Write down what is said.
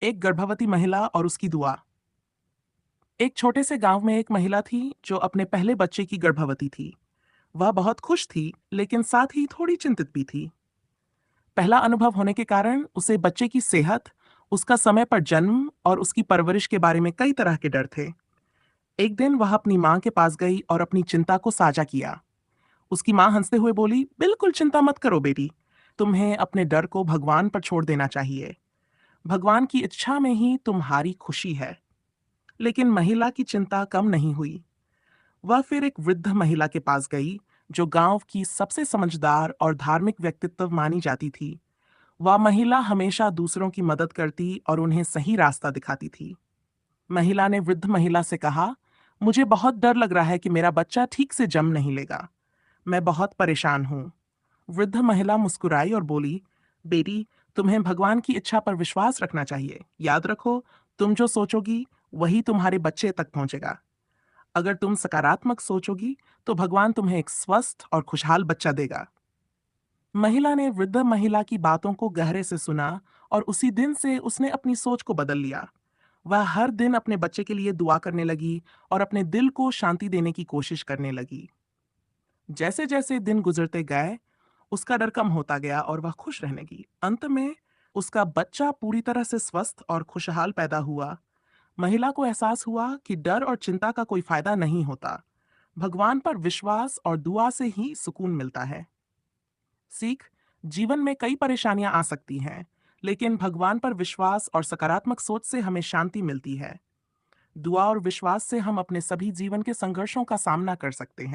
एक गर्भवती महिला और उसकी दुआ। एक छोटे से गांव में एक महिला थी जो अपने पहले बच्चे की गर्भवती थी। वह बहुत खुश थी, लेकिन साथ ही थोड़ी चिंतित भी थी। पहला अनुभव होने के कारण उसे बच्चे की सेहत, उसका समय पर जन्म और उसकी परवरिश के बारे में कई तरह के डर थे। एक दिन वह अपनी माँ के पास गई और अपनी चिंता को साझा किया। उसकी माँ हंसते हुए बोली, बिल्कुल चिंता मत करो बेटी, तुम्हें अपने डर को भगवान पर छोड़ देना चाहिए। भगवान की इच्छा में ही तुम्हारी खुशी है। लेकिन महिला की चिंता कम नहीं हुई। वह फिर एक वृद्ध महिला के पास गई, जो गांव की सबसे समझदार और धार्मिक व्यक्तित्व मानी जाती थी। वह महिला हमेशा दूसरों की मदद करती और उन्हें सही रास्ता दिखाती थी। महिला ने वृद्ध महिला से कहा, मुझे बहुत डर लग रहा है कि मेरा बच्चा ठीक से जन्म नहीं लेगा। मैं बहुत परेशान हूँ। वृद्ध महिला मुस्कुराई और बोली, बेटी, तुम्हें भगवान की इच्छा पर विश्वास रखना चाहिए। याद रखो, तुम जो सोचोगी वही तुम्हारे बच्चे तक पहुंचेगा। अगर तुम सकारात्मक सोचोगी तो भगवान तुम्हें एक स्वस्थ और खुशहाल बच्चा देगा। महिला ने वृद्ध महिला की बातों को गहरे से सुना और उसी दिन से उसने अपनी सोच को बदल लिया। वह हर दिन अपने बच्चे के लिए दुआ करने लगी और अपने दिल को शांति देने की कोशिश करने लगी। जैसे जैसे दिन गुजरते गए, उसका डर कम होता गया और वह खुश रहने लगी। अंत में उसका बच्चा पूरी तरह से स्वस्थ और खुशहाल पैदा हुआ। महिला को एहसास हुआ कि डर और चिंता का कोई फायदा नहीं होता। भगवान पर विश्वास और दुआ से ही सुकून मिलता है। सीख, जीवन में कई परेशानियां आ सकती हैं, लेकिन भगवान पर विश्वास और सकारात्मक सोच से हमें शांति मिलती है। दुआ और विश्वास से हम अपने सभी जीवन के संघर्षों का सामना कर सकते हैं।